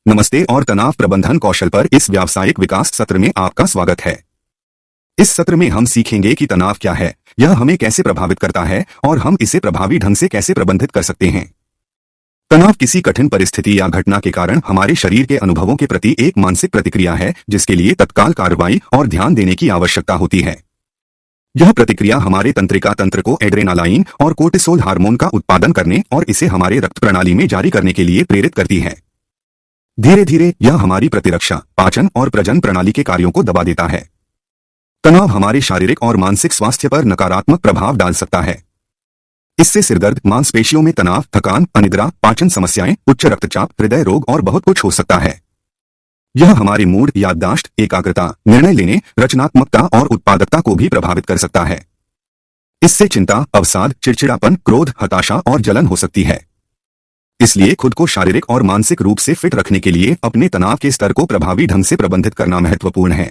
नमस्ते और तनाव प्रबंधन कौशल पर इस व्यावसायिक विकास सत्र में आपका स्वागत है। इस सत्र में हम सीखेंगे कि तनाव क्या है, यह हमें कैसे प्रभावित करता है और हम इसे प्रभावी ढंग से कैसे प्रबंधित कर सकते हैं। तनाव किसी कठिन परिस्थिति या घटना के कारण हमारे शरीर के अनुभवों के प्रति एक मानसिक प्रतिक्रिया है जिसके लिए तत्काल कार्रवाई और ध्यान देने की आवश्यकता होती है। यह प्रतिक्रिया हमारे तंत्रिका तंत्र को एड्रेनालाइन और कोर्टिसोल हार्मोन का उत्पादन करने और इसे हमारे रक्त प्रणाली में जारी करने के लिए प्रेरित करती है। धीरे धीरे यह हमारी प्रतिरक्षा, पाचन और प्रजनन प्रणाली के कार्यों को दबा देता है। तनाव हमारे शारीरिक और मानसिक स्वास्थ्य पर नकारात्मक प्रभाव डाल सकता है। इससे सिरदर्द, मांसपेशियों में तनाव, थकान, अनिद्रा, पाचन समस्याएं, उच्च रक्तचाप, हृदय रोग और बहुत कुछ हो सकता है। यह हमारे मूड, याददाश्त, एकाग्रता, निर्णय लेने, रचनात्मकता और उत्पादकता को भी प्रभावित कर सकता है। इससे चिंता, अवसाद, चिड़चिड़ापन, क्रोध, हताशा और जलन हो सकती है। इसलिए खुद को शारीरिक और मानसिक रूप से फिट रखने के लिए अपने तनाव के स्तर को प्रभावी ढंग से प्रबंधित करना महत्वपूर्ण है।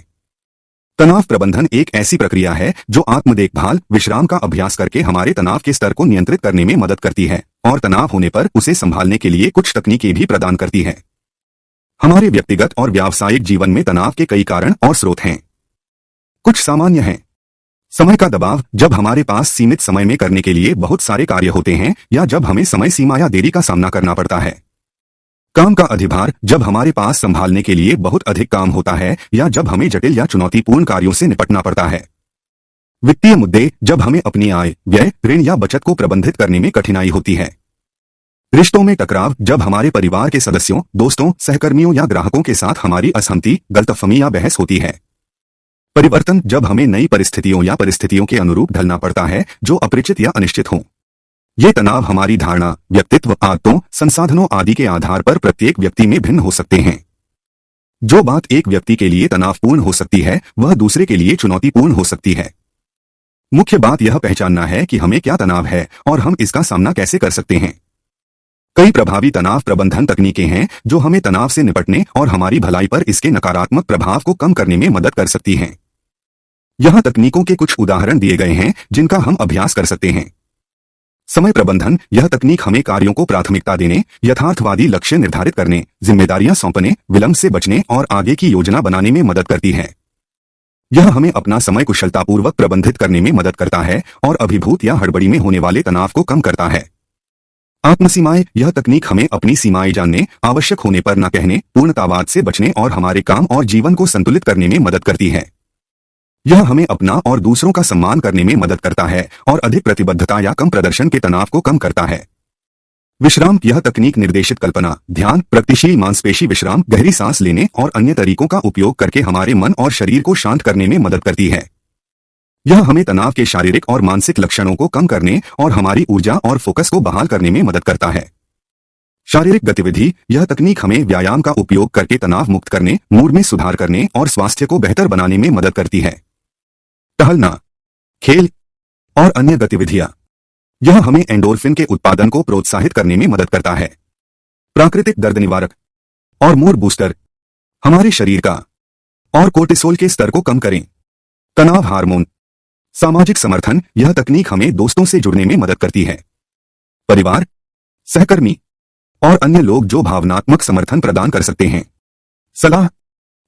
तनाव प्रबंधन एक ऐसी प्रक्रिया है जो आत्म देखभाल, विश्राम का अभ्यास करके हमारे तनाव के स्तर को नियंत्रित करने में मदद करती है और तनाव होने पर उसे संभालने के लिए कुछ तकनीकें भी प्रदान करती है। हमारे व्यक्तिगत और व्यावसायिक जीवन में तनाव के कई कारण और स्रोत हैं। कुछ सामान्य हैं। समय का दबाव, जब हमारे पास सीमित समय में करने के लिए बहुत सारे कार्य होते हैं या जब हमें समय सीमा या देरी का सामना करना पड़ता है। काम का अधिभार, जब हमारे पास संभालने के लिए बहुत अधिक काम होता है या जब हमें जटिल या चुनौतीपूर्ण कार्यों से निपटना पड़ता है। वित्तीय मुद्दे, जब हमें अपनी आय, व्यय, ऋण या बचत को प्रबंधित करने में कठिनाई होती है। रिश्तों में टकराव, जब हमारे परिवार के सदस्यों, दोस्तों, सहकर्मियों या ग्राहकों के साथ हमारी असहमति, गलतफहमी या बहस होती है। परिवर्तन, जब हमें नई परिस्थितियों या परिस्थितियों के अनुरूप ढलना पड़ता है जो अपरिचित या अनिश्चित हों। ये तनाव हमारी धारणा, व्यक्तित्व, आदतों, संसाधनों आदि के आधार पर प्रत्येक व्यक्ति में भिन्न हो सकते हैं। जो बात एक व्यक्ति के लिए तनावपूर्ण हो सकती है वह दूसरे के लिए चुनौतीपूर्ण हो सकती है। मुख्य बात यह पहचानना है कि हमें क्या तनाव है और हम इसका सामना कैसे कर सकते हैं। कई प्रभावी तनाव प्रबंधन तकनीकें हैं जो हमें तनाव से निपटने और हमारी भलाई पर इसके नकारात्मक प्रभाव को कम करने में मदद कर सकती हैं। यहाँ तकनीकों के कुछ उदाहरण दिए गए हैं जिनका हम अभ्यास कर सकते हैं। समय प्रबंधन, यह तकनीक हमें कार्यों को प्राथमिकता देने, यथार्थवादी लक्ष्य निर्धारित करने, जिम्मेदारियां सौंपने, विलंब से बचने और आगे की योजना बनाने में मदद करती है। यह हमें अपना समय कुशलतापूर्वक प्रबंधित करने में मदद करता है और अभिभूत या हड़बड़ी में होने वाले तनाव को कम करता है। आत्मसीमाएं, यह तकनीक हमें अपनी सीमाएं जानने, आवश्यक होने पर न कहने, पूर्णतावाद से बचने और हमारे काम और जीवन को संतुलित करने में मदद करती है। यह हमें अपना और दूसरों का सम्मान करने में मदद करता है और अधिक प्रतिबद्धता या कम प्रदर्शन के तनाव को कम करता है। विश्राम, यह तकनीक निर्देशित कल्पना, ध्यान, प्रगतिशील मांसपेशी विश्राम, गहरी सांस लेने और अन्य तरीकों का उपयोग करके हमारे मन और शरीर को शांत करने में मदद करती है। यह हमें तनाव के शारीरिक और मानसिक लक्षणों को कम करने और हमारी ऊर्जा और फोकस को बहाल करने में मदद करता है। शारीरिक गतिविधि, यह तकनीक हमें व्यायाम का उपयोग करके तनाव मुक्त करने, मूड में सुधार करने और स्वास्थ्य को बेहतर बनाने में मदद करती है। टहलना, खेल और अन्य गतिविधियां, यह हमें एंडोर्फिन के उत्पादन को प्रोत्साहित करने में मदद करता है। प्राकृतिक दर्द निवारक और मूड बूस्टर, हमारे शरीर का और कोर्टिसोल के स्तर को कम करें। तनाव हार्मोन, सामाजिक समर्थन, यह तकनीक हमें दोस्तों से जुड़ने में मदद करती है। परिवार, सहकर्मी और अन्य लोग जो भावनात्मक समर्थन प्रदान कर सकते हैं। सलाह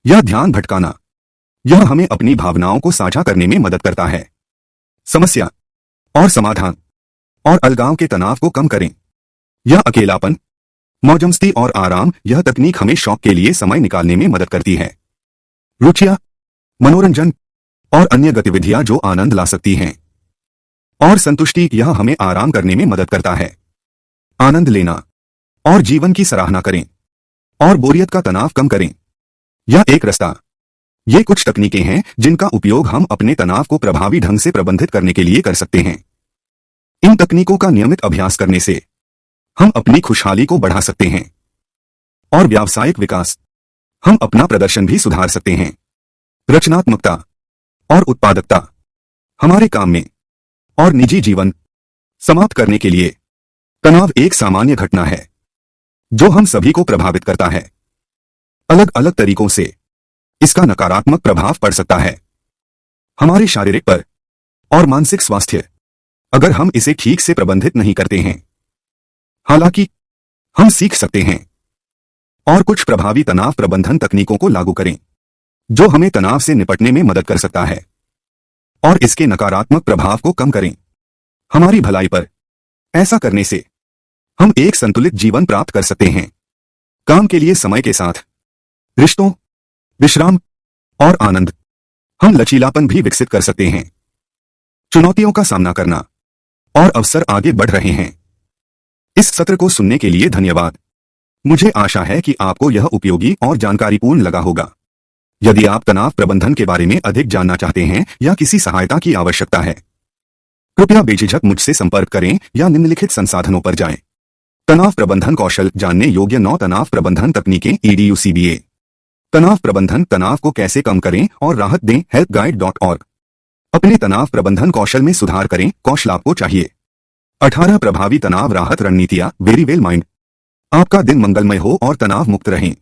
या ध्यान भटकाना, यह हमें अपनी भावनाओं को साझा करने में मदद करता है। समस्या और समाधान और अलगाव के तनाव को कम करें। यह अकेलापन, मौजमस्ती और आराम, यह तकनीक हमें शौक के लिए समय निकालने में मदद करती है। रुचियां, मनोरंजन और अन्य गतिविधियां जो आनंद ला सकती हैं। और संतुष्टि, यह हमें आराम करने में मदद करता है। आनंद लेना और जीवन की सराहना करें और बोरियत का तनाव कम करें। यह एक रास्ता। ये कुछ तकनीकें हैं जिनका उपयोग हम अपने तनाव को प्रभावी ढंग से प्रबंधित करने के लिए कर सकते हैं। इन तकनीकों का नियमित अभ्यास करने से हम अपनी खुशहाली को बढ़ा सकते हैं और व्यावसायिक विकास, हम अपना प्रदर्शन भी सुधार सकते हैं। रचनात्मकता और उत्पादकता, हमारे काम में और निजी जीवन समाप्त करने के लिए तनाव एक सामान्य घटना है जो हम सभी को प्रभावित करता है। अलग अलग तरीकों से इसका नकारात्मक प्रभाव पड़ सकता है हमारे शारीरिक पर और मानसिक स्वास्थ्य, अगर हम इसे ठीक से प्रबंधित नहीं करते हैं। हालांकि हम सीख सकते हैं और कुछ प्रभावी तनाव प्रबंधन तकनीकों को लागू करें जो हमें तनाव से निपटने में मदद कर सकता है और इसके नकारात्मक प्रभाव को कम करें हमारी भलाई पर। ऐसा करने से हम एक संतुलित जीवन प्राप्त कर सकते हैं। काम के लिए समय के साथ रिश्तों, विश्राम और आनंद, हम लचीलापन भी विकसित कर सकते हैं। चुनौतियों का सामना करना और अवसर आगे बढ़ रहे हैं। इस सत्र को सुनने के लिए धन्यवाद। मुझे आशा है कि आपको यह उपयोगी और जानकारीपूर्ण लगा होगा। यदि आप तनाव प्रबंधन के बारे में अधिक जानना चाहते हैं या किसी सहायता की आवश्यकता है, कृपया बेझिझक मुझसे संपर्क करें या निम्नलिखित संसाधनों पर जाएं। तनाव प्रबंधन कौशल जानने योग्य 9 तनाव प्रबंधन तकनीकें EDU-CBA। तनाव प्रबंधन, तनाव को कैसे कम करें और राहत दें, helpguide.org। अपने तनाव प्रबंधन कौशल में सुधार करें, कौशल आपको चाहिए। 18 प्रभावी तनाव राहत रणनीतियां, वेरी वेल माइंड। आपका दिन मंगलमय हो और तनाव मुक्त रहें।